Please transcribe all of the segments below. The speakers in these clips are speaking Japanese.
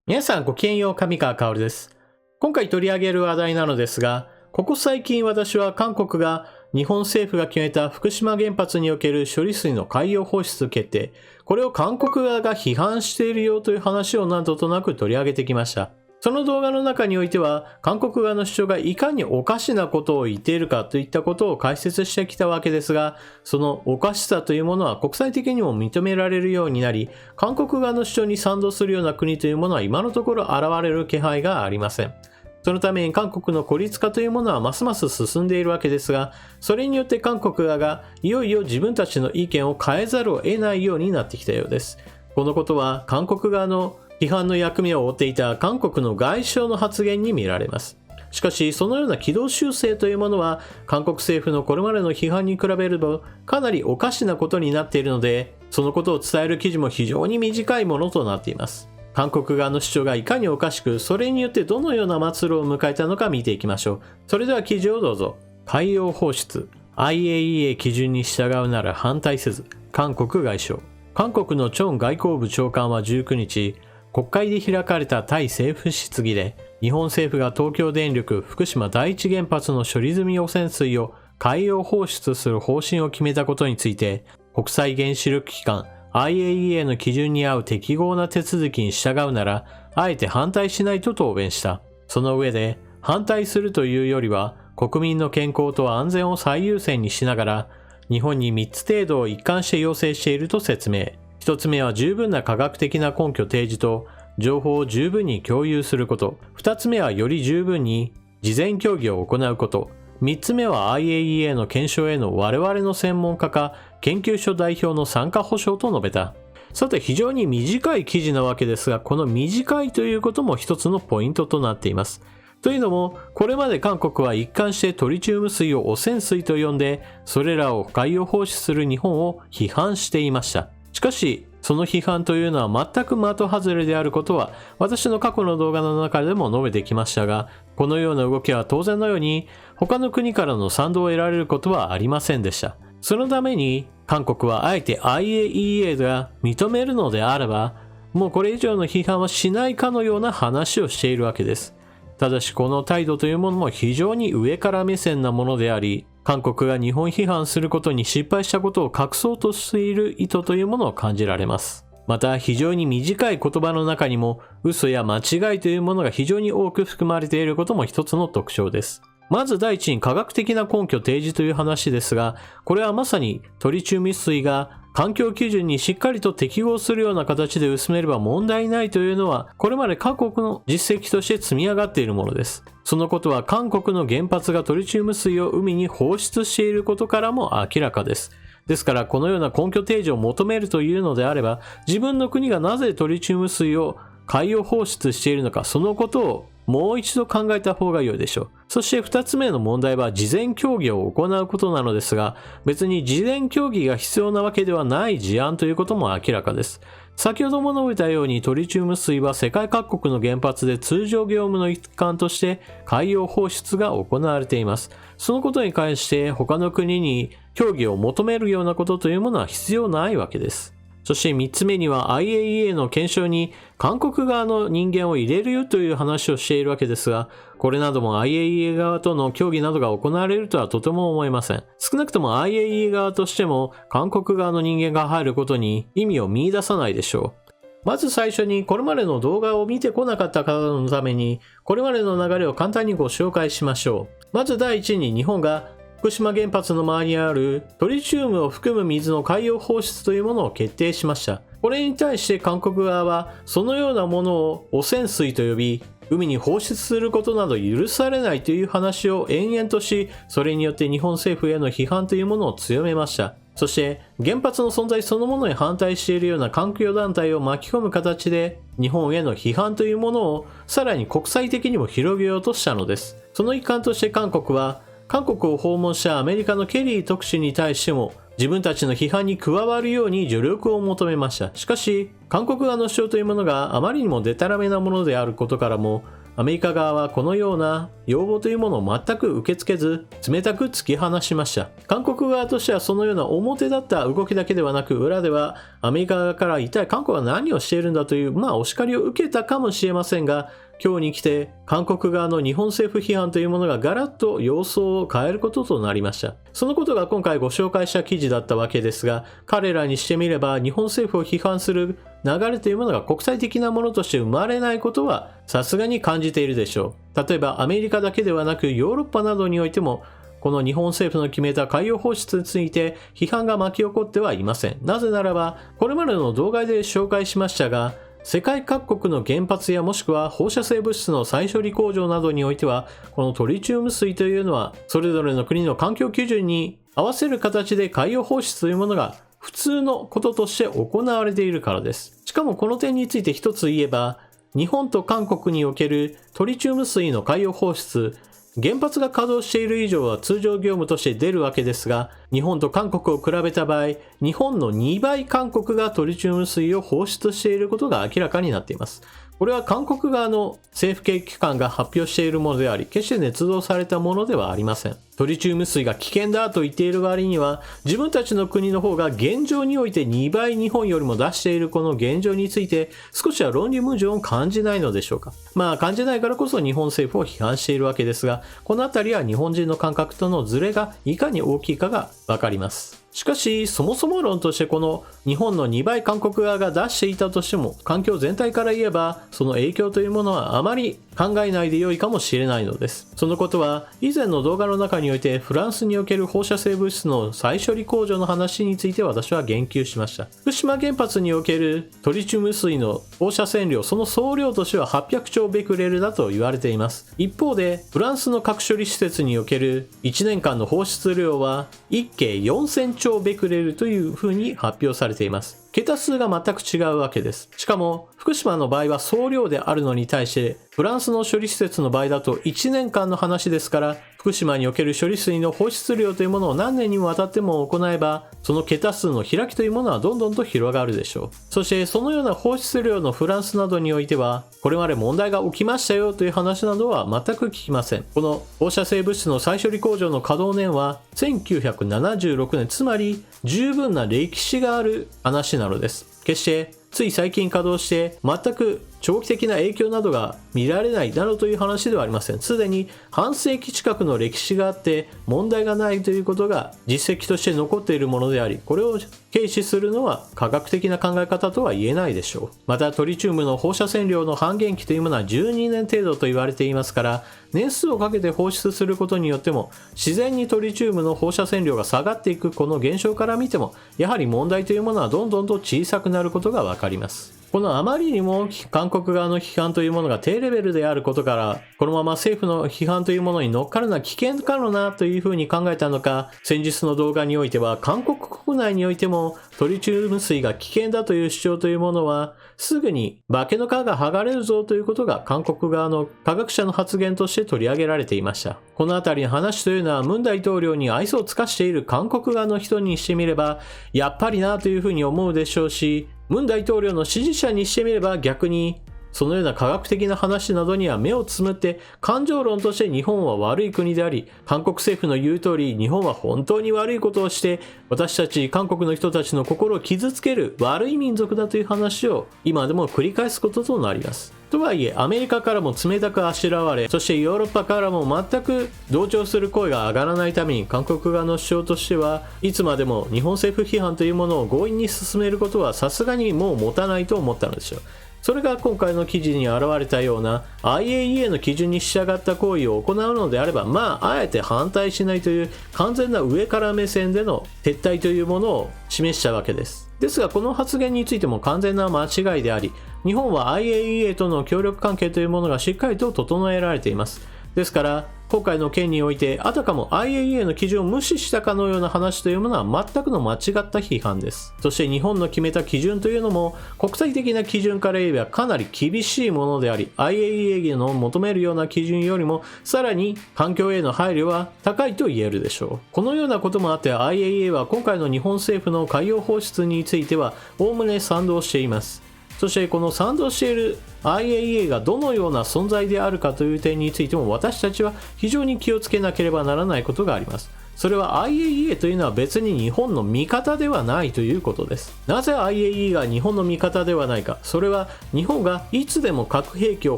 皆さんごきげんよう、上川薫です。今回取り上げる話題なのですが、ここ最近私は韓国が日本政府が決めた福島原発における処理水の海洋放出決定、これを韓国側が批判しているよという話を何度となく取り上げてきました。その動画の中においては、韓国側の主張がいかにおかしなことを言っているかといったことを解説してきたわけですが、そのおかしさというものは国際的にも認められるようになり、韓国側の主張に賛同するような国というものは今のところ現れる気配がありません。そのために韓国の孤立化というものはますます進んでいるわけですが、それによって韓国側がいよいよ自分たちの意見を変えざるを得ないようになってきたようです。このことは韓国側の批判の役目を負っていた韓国の外相の発言に見られます。しかし、そのような軌道修正というものは、韓国政府のこれまでの批判に比べればかなりおかしなことになっているので、そのことを伝える記事も非常に短いものとなっています。韓国側の主張がいかにおかしく、それによってどのような末路を迎えたのか見ていきましょう。それでは記事をどうぞ。海洋放出 IAEA 基準に従うなら反対せず、韓国外相。韓国のチョン外交部長官は19日、国会で開かれた対政府質疑で、日本政府が東京電力福島第一原発の処理済み汚染水を海洋放出する方針を決めたことについて、国際原子力機関 IAEA の基準に合う適合な手続きに従うなら、あえて反対しないと答弁した。その上で、反対するというよりは、国民の健康と安全を最優先にしながら、日本に3つ程度を一貫して要請していると説明。1つ目は十分な科学的な根拠提示と、情報を十分に共有すること。2つ目はより十分に事前協議を行うこと。3つ目は IAEA の検証への我々の専門家か研究所代表の参加保証と述べた。さて、非常に短い記事なわけですが、この短いということも一つのポイントとなっています。というのも、これまで韓国は一貫してトリチウム水を汚染水と呼んで、それらを海洋放出する日本を批判していました。しかし、その批判というのは全く的外れであることは、私の過去の動画の中でも述べてきましたが、このような動きは当然のように、他の国からの賛同を得られることはありませんでした。そのために、韓国はあえて IAEA が認めるのであれば、もうこれ以上の批判はしないかのような話をしているわけです。ただしこの態度というものも非常に上から目線なものであり、韓国が日本批判することに失敗したことを隠そうとしている意図というものを感じられます。また非常に短い言葉の中にも嘘や間違いというものが非常に多く含まれていることも一つの特徴です。まず第一に科学的な根拠提示という話ですが、これはまさにトリチウム水が環境基準にしっかりと適合するような形で薄めれば問題ないというのは、これまで各国の実績として積み上がっているものです。そのことは韓国の原発がトリチウム水を海に放出していることからも明らかです。ですからこのような根拠提示を求めるというのであれば、自分の国がなぜトリチウム水を海洋放出しているのか、そのことをもう一度考えた方が良いでしょう。そして二つ目の問題は事前協議を行うことなのですが、別に事前協議が必要なわけではない事案ということも明らかです。先ほども述べたようにトリチウム水は世界各国の原発で通常業務の一環として海洋放出が行われています。そのことに関して他の国に協議を求めるようなことというものは必要ないわけです。そして3つ目には IAEA の検証に韓国側の人間を入れるよという話をしているわけですが、これなども IAEA 側との協議などが行われるとはとても思えません。少なくとも IAEA 側としても韓国側の人間が入ることに意味を見出さないでしょう。まず最初にこれまでの動画を見てこなかった方のために、これまでの流れを簡単にご紹介しましょう。まず第一に日本が福島原発の周りにあるトリチウムを含む水の海洋放出というものを決定しました。これに対して韓国側はそのようなものを汚染水と呼び、海に放出することなど許されないという話を延々とし、それによって日本政府への批判というものを強めました。そして原発の存在そのものに反対しているような環境団体を巻き込む形で日本への批判というものをさらに国際的にも広げようとしたのです。その一環として韓国は韓国を訪問したアメリカのケリー特使に対しても自分たちの批判に加わるように助力を求めました。しかし韓国側の主張というものがあまりにもデタラメなものであることからもアメリカ側はこのような要望というものを全く受け付けず、冷たく突き放しました。韓国側としてはそのような表立った動きだけではなく、裏ではアメリカ側から一体韓国は何をしているんだという、お叱りを受けたかもしれませんが、今日に来て韓国側の日本政府批判というものがガラッと様相を変えることとなりました。そのことが今回ご紹介した記事だったわけですが、彼らにしてみれば日本政府を批判する流れというものが国際的なものとして生まれないことはさすがに感じているでしょう。例えばアメリカだけではなくヨーロッパなどにおいてもこの日本政府の決めた海洋放出について批判が巻き起こってはいません。なぜならばこれまでの動画で紹介しましたが、世界各国の原発やもしくは放射性物質の再処理工場などにおいては、このトリチウム水というのはそれぞれの国の環境基準に合わせる形で海洋放出というものが普通のこととして行われているからです。しかもこの点について一つ言えば、日本と韓国におけるトリチウム水の海洋放出、原発が稼働している以上は通常業務として出るわけですが、日本と韓国を比べた場合、日本の2倍韓国がトリチウム水を放出していることが明らかになっています。これは韓国側の政府系機関が発表しているものであり、決して捏造されたものではありません。トリチウム水が危険だと言っている割には、自分たちの国の方が現状において2倍日本よりも出しているこの現状について、少しは論理矛盾を感じないのでしょうか。感じないからこそ日本政府を批判しているわけですが、このあたりは日本人の感覚とのズレがいかに大きいかがわかります。しかし、そもそも論としてこの日本の2倍韓国側が出していたとしても、環境全体から言えば、その影響というものはあまり考えないで良いかもしれないのです。そのことは、以前の動画の中においてフランスにおける放射性物質の再処理工場の話について私は言及しました。福島原発におけるトリチウム水の放射線量、その総量としては800兆ベクレルだと言われています。一方で、フランスの核処理施設における1年間の放出量は1京4000兆ベクレルというふうに発表されています。桁数が全く違うわけです。しかも、福島の場合は総量であるのに対して、フランスの処理施設の場合だと1年間の話ですから、福島における処理水の放出量というものを何年にもわたっても行えば、その桁数の開きというものはどんどんと広がるでしょう。そしてそのような放出量のフランスなどにおいては、これまで問題が起きましたよという話などは全く聞きません。この放射性物質の再処理工場の稼働年は1976年、つまり十分な歴史がある話なのです。決してつい最近稼働して全く長期的な影響などが見られないなどという話ではありません。すでに半世紀近くの歴史があって問題がないということが実績として残っているものであり、これを軽視するのは科学的な考え方とは言えないでしょう。またトリチウムの放射線量の半減期というものは12年程度と言われていますから、年数をかけて放出することによっても自然にトリチウムの放射線量が下がっていくこの現象から見ても、やはり問題というものはどんどんと小さくなることがわかります。このあまりにも韓国側の批判というものが低レベルであることから、このまま政府の批判というものに乗っかるのは危険かろなというふうに考えたのか、先日の動画においては韓国国内においてもトリチウム水が危険だという主張というものはすぐに化けの皮が剥がれるぞということが韓国側の科学者の発言として取り上げられていました。このあたりの話というのは文大統領に愛想を尽かしている韓国側の人にしてみればやっぱりなというふうに思うでしょうし、文大統領の支持者にしてみれば逆にそのような科学的な話などには目をつむって感情論として日本は悪い国であり、韓国政府の言う通り日本は本当に悪いことをして私たち韓国の人たちの心を傷つける悪い民族だという話を今でも繰り返すこととなります。とはいえアメリカからも冷たくあしらわれ、そしてヨーロッパからも全く同調する声が上がらないために、韓国側の主張としてはいつまでも日本政府批判というものを強引に進めることはさすがにもう持たないと思ったのでしょう。それが今回の記事に現れたような IAEA の基準に従った行為を行うのであれば、あえて反対しないという完全な上から目線での撤退というものを示したわけです。ですがこの発言についても完全な間違いであり、日本は IAEA との協力関係というものがしっかりと整えられています。ですから今回の件においてあたかも IAEA の基準を無視したかのような話というものは全くの間違った批判です。そして日本の決めた基準というのも国際的な基準から言えばかなり厳しいものであり、 IAEA の求めるような基準よりもさらに環境への配慮は高いと言えるでしょう。このようなこともあって IAEA は今回の日本政府の海洋放出についてはおおむね賛同しています。そしてこの賛同している IAEA がどのような存在であるかという点についても私たちは非常に気をつけなければならないことがあります。それは IAEA というのは別に日本の味方ではないということです。なぜ IAEA が日本の味方ではないか。それは日本がいつでも核兵器を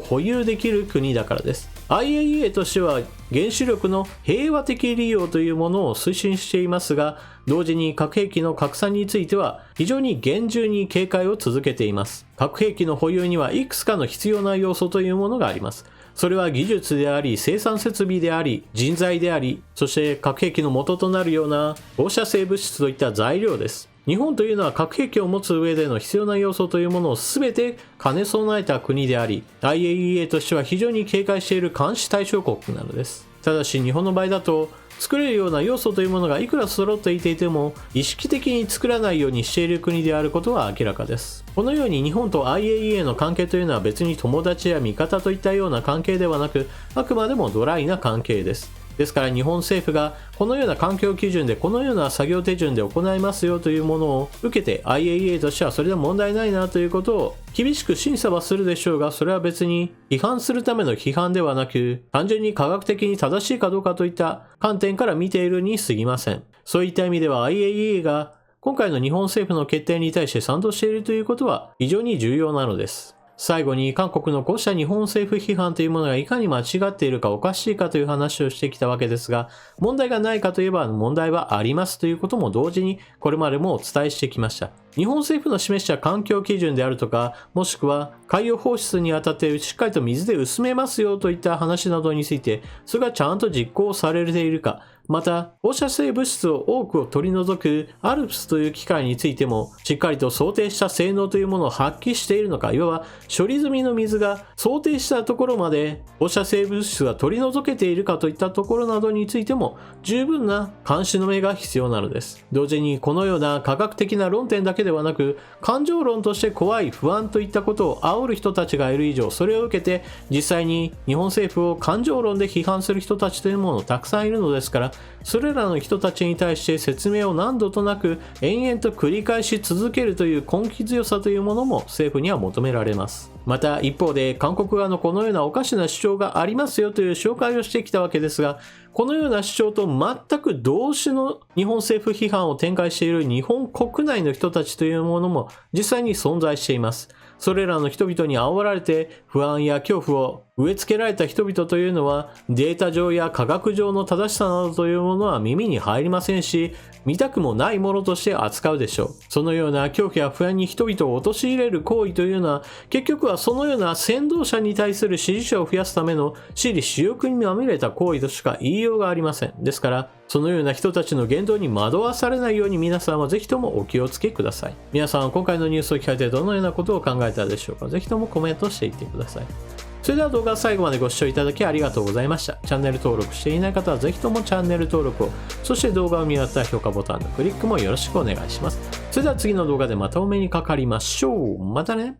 保有できる国だからです。IAEA としては原子力の平和的利用というものを推進していますが、同時に核兵器の拡散については非常に厳重に警戒を続けています。核兵器の保有にはいくつかの必要な要素というものがあります。それは技術であり、生産設備であり、人材であり、そして核兵器の元となるような放射性物質といった材料です。日本というのは核兵器を持つ上での必要な要素というものを全て兼ね備えた国であり、IAEA としては非常に警戒している監視対象国なのです。ただし日本の場合だと、作れるような要素というものがいくら揃っていても意識的に作らないようにしている国であることは明らかです。このように日本と IAEA の関係というのは別に友達や味方といったような関係ではなく、あくまでもドライな関係です。ですから日本政府がこのような環境基準でこのような作業手順で行いますよというものを受けて IAEA としてはそれで問題ないなということを厳しく審査はするでしょうが、それは別に批判するための批判ではなく、単純に科学的に正しいかどうかといった観点から見ているに過ぎません。そういった意味では IAEA が今回の日本政府の決定に対して賛同しているということは非常に重要なのです。最後に韓国のこうした日本政府批判というものがいかに間違っているかおかしいかという話をしてきたわけですが、問題がないかといえば問題はありますということも同時にこれまでもお伝えしてきました。日本政府の示した環境基準であるとか、もしくは海洋放出にあたってしっかりと水で薄めますよといった話などについて、それがちゃんと実行されているか、また放射性物質を多くを取り除く ALPS という機械についてもしっかりと想定した性能というものを発揮しているのか、いわば処理済みの水が想定したところまで放射性物質が取り除けているかといったところなどについても十分な監視の目が必要なのです。同時にこのような科学的な論点だけではなく、感情論として怖い不安といったことを煽る人たちがいる以上、それを受けて実際に日本政府を感情論で批判する人たちというものたくさんいるのですから、それらの人たちに対して説明を何度となく延々と繰り返し続けるという根気強さというものも政府には求められます。また一方で韓国側のこのようなおかしな主張がありますよという紹介をしてきたわけですが、このような主張と全く同種の日本政府批判を展開している日本国内の人たちというものも実際に存在しています。それらの人々に煽られて不安や恐怖を植え付けられた人々というのはデータ上や科学上の正しさなどというものは耳に入りませんし、見たくもないものとして扱うでしょう。そのような恐怖や不安に人々を陥れる行為というのは結局はそのような先導者に対する支持者を増やすための私利私欲にまみれた行為としか言いようがありません。ですからそのような人たちの言動に惑わされないように皆さんはぜひともお気をつけください。皆さんは今回のニュースを聞かれてどのようなことを考えたでしょうか。ぜひともコメントしていってください。それでは動画を最後までご視聴いただきありがとうございました。チャンネル登録していない方はぜひともチャンネル登録を、そして動画を見終わったら評価ボタンのクリックもよろしくお願いします。それでは次の動画でまたお目にかかりましょう。またね。